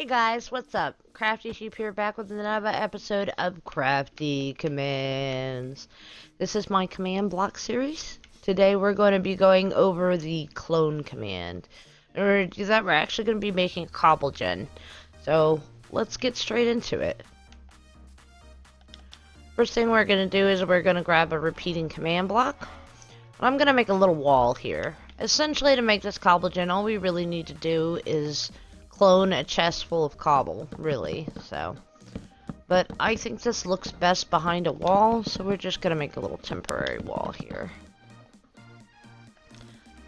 Hey guys, what's up? Crafty Sheep here, back with another episode of Crafty Commands. This is my command block series. Today we're going to be going over the clone command. In order to do that, we're actually going to be making a cobble gen. So let's get straight into it. First thing we're going to do is we're going to grab a repeating command block. I'm going to make a little wall here. Essentially, to make this cobble gen, all we really need to do is clone a chest full of cobble, really, so. But I think this looks best behind a wall, so we're just gonna make a little temporary wall here.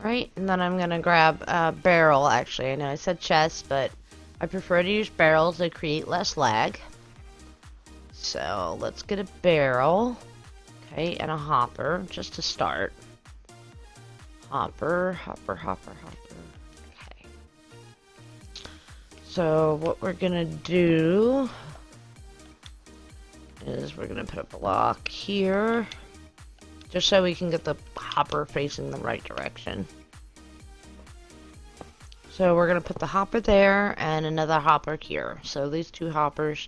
Right, and then I'm gonna grab a barrel, actually. I know I said chest, but I prefer to use barrels. They create less lag. So, let's get a barrel. Okay, and a hopper, just to start. Hopper. So what we're gonna do is we're gonna put a block here, just so we can get the hopper facing the right direction. So we're gonna put the hopper there and another hopper here. So these two hoppers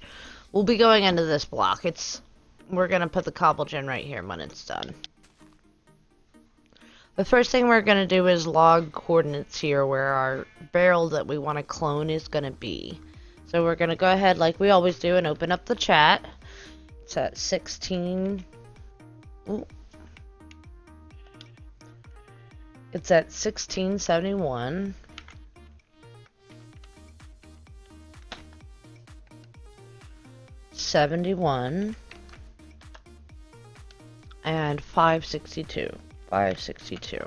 will be going into this block. We're gonna put the cobble gen right here when it's done. The first thing we're going to do is log coordinates here where our barrel that we want to clone is going to be. So we're going to go ahead like we always do and open up the chat. It's at 16. Ooh. It's at 1671. '71 and 562. 562.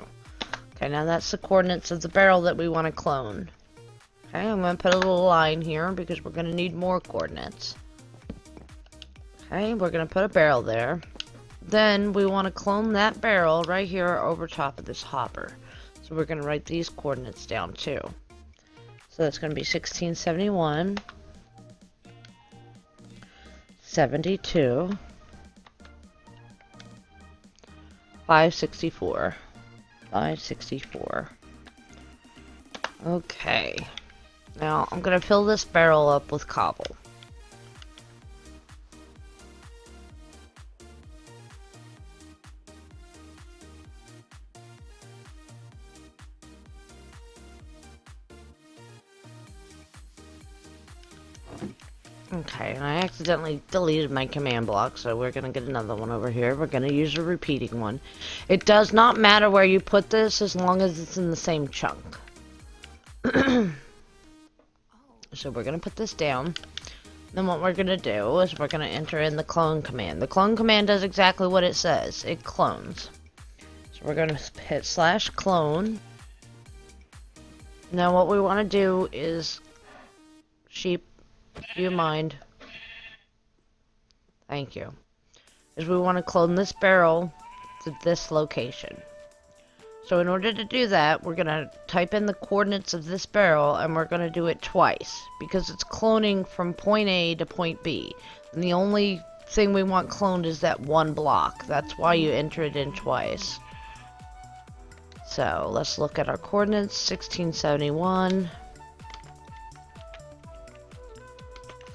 Okay, now that's the coordinates of the barrel that we want to clone. Okay, I'm going to put a little line here because we're going to need more coordinates. Okay, we're going to put a barrel there. Then we want to clone that barrel right here over top of this hopper. So we're going to write these coordinates down too. So that's going to be 1671, 72, 564. 564. Okay. Now, I'm going to fill this barrel up with cobble. Okay, and I accidentally deleted my command block, so we're going to get another one over here. We're going to use a repeating one. It does not matter where you put this as long as it's in the same chunk. So we're going to put this down. Then what we're going to do is we're going to enter in the clone command. The clone command does exactly what it says. It clones. So we're going to hit /clone. Now what we want to do is sheep. Do you mind? Thank you. Is we want to clone this barrel to this location. So in order to do that, we're going to type in the coordinates of this barrel and we're going to do it twice because it's cloning from point A to point B. And the only thing we want cloned is that one block. That's why you enter it in twice. So let's look at our coordinates. 1671.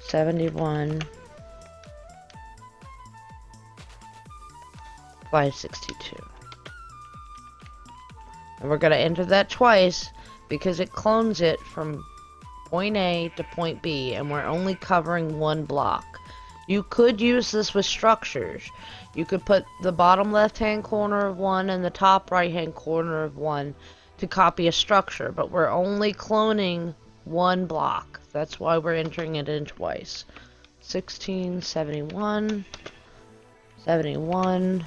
71, 562. And we're going to enter that twice because it clones it from point A to point B, and we're only covering one block. You could use this with structures. You could put the bottom left-hand corner of one and the top right-hand corner of one to copy a structure, but we're only cloning one block. That's why we're entering it in twice. 1671, 71,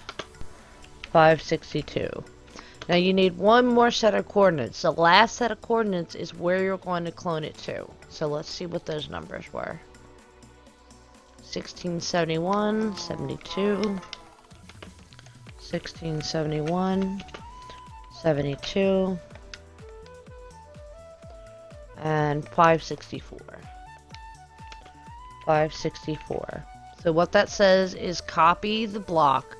562. Now you need one more set of coordinates. The last set of coordinates is where you're going to clone it to. So let's see what those numbers were. 1671, 72, 1671, 72, and 564. 564. So what that says is copy the block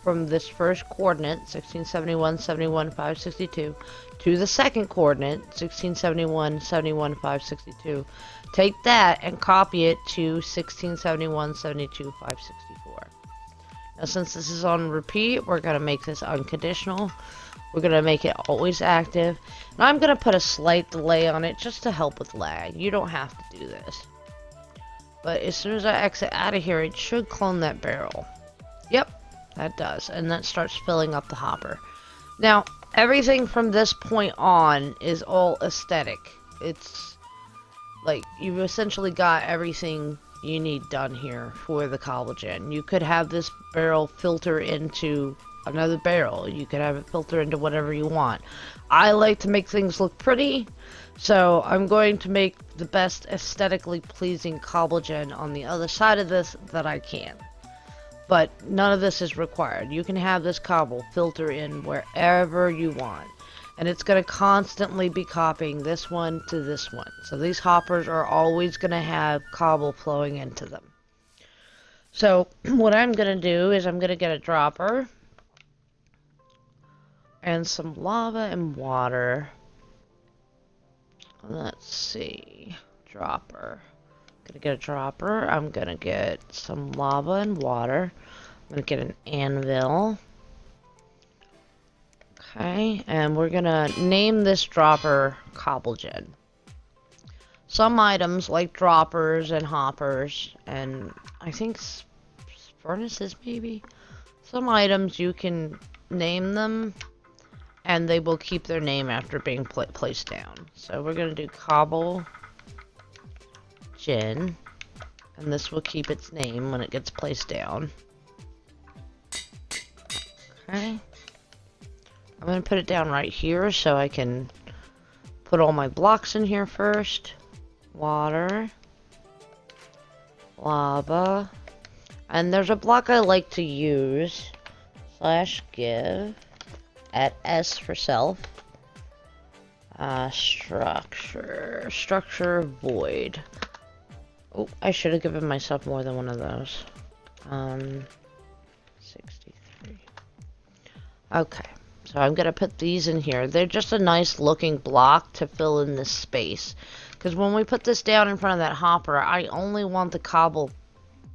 from this first coordinate, 1671, 71, 562, to the second coordinate, 1671, 71, 562. Take that and copy it to 1671, 72, 564. Now, since this is on repeat, we're going to make this unconditional. We're going to make it always active. And I'm going to put a slight delay on it just to help with lag. You don't have to do this. But as soon as I exit out of here, it should clone that barrel. Yep. That does, and that starts filling up the hopper. Now, everything from this point on is all aesthetic. It's like you've essentially got everything you need done here for the cobble gen. You could have this barrel filter into another barrel. You could have it filter into whatever you want. I like to make things look pretty, so I'm going to make the best aesthetically pleasing cobble gen on the other side of this that I can. But none of this is required. You can have this cobble filter in wherever you want. And it's going to constantly be copying this one to this one. So these hoppers are always going to have cobble flowing into them. So what I'm going to do is I'm going to get a dropper. And some lava and water. Let's see. Dropper. Gonna get a dropper. I'm gonna get some lava and water. I'm gonna get an anvil. Okay, and we're gonna name this dropper Cobblegen. Some items like droppers and hoppers, and I think furnaces maybe. Some items you can name them, and they will keep their name after being placed down. So we're gonna do Cobblegen. And this will keep its name when it gets placed down. Okay. I'm going to put it down right here so I can put all my blocks in here first. Water. Lava. And there's a block I like to use. /give. At S for self. Structure void. Oh, I should have given myself more than one of those. 63. Okay, so I'm gonna put these in here. They're just a nice looking block to fill in this space. Because when we put this down in front of that hopper, I only want the cobble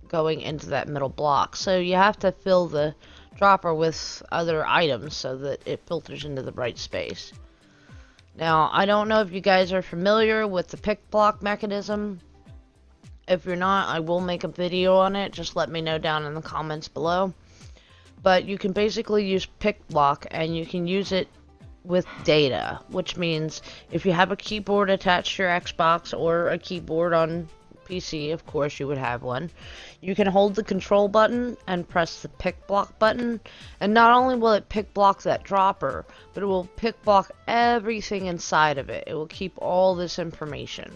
going into that middle block. So you have to fill the dropper with other items so that it filters into the right space. Now, I don't know if you guys are familiar with the pick block mechanism. If you're not, I will make a video on it. Just let me know down in the comments below. But you can basically use pick block, and you can use it with data, which means if you have a keyboard attached to your Xbox or a keyboard on PC, of course you would have one, you can hold the control button and press the pick block button, and not only will it pick block that dropper, but it will pick block everything inside of it. It will keep all this information.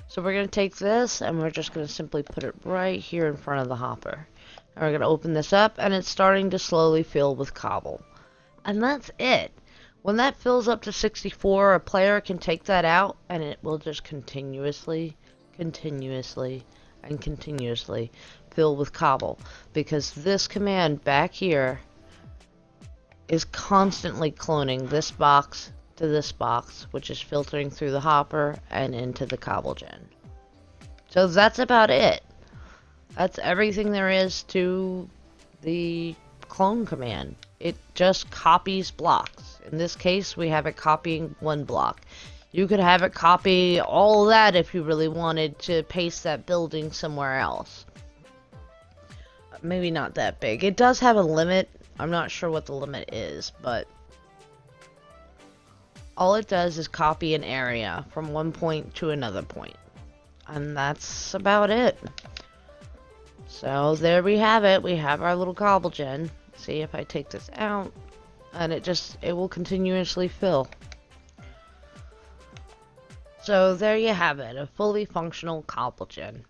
So we're going to take this and we're just going to simply put it right here in front of the hopper. And we're going to open this up, and it's starting to slowly fill with cobble. And that's it. When that fills up to 64, a player can take that out and it will just continuously fill with cobble. Because this command back here is constantly cloning this box to this box, which is filtering through the hopper and into the Cobblegen. So that's about it. That's everything there is to the clone command. It just copies blocks. In this case, we have it copying one block. You could have it copy all that if you really wanted to paste that building somewhere else. Maybe not that big. It does have a limit. I'm not sure what the limit is, but all it does is copy an area from one point to another point. And that's about it. So there we have it. We have our little Cobblegen. See if I take this out, and it will continuously fill. So there you have it, a fully functional Cobblegen.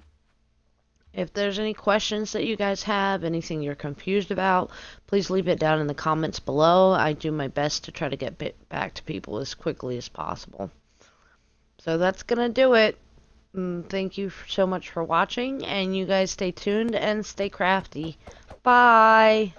If there's any questions that you guys have, anything you're confused about, please leave it down in the comments below. I do my best to try to get back to people as quickly as possible. So that's gonna do it. Thank you so much for watching, and you guys stay tuned and stay crafty. Bye!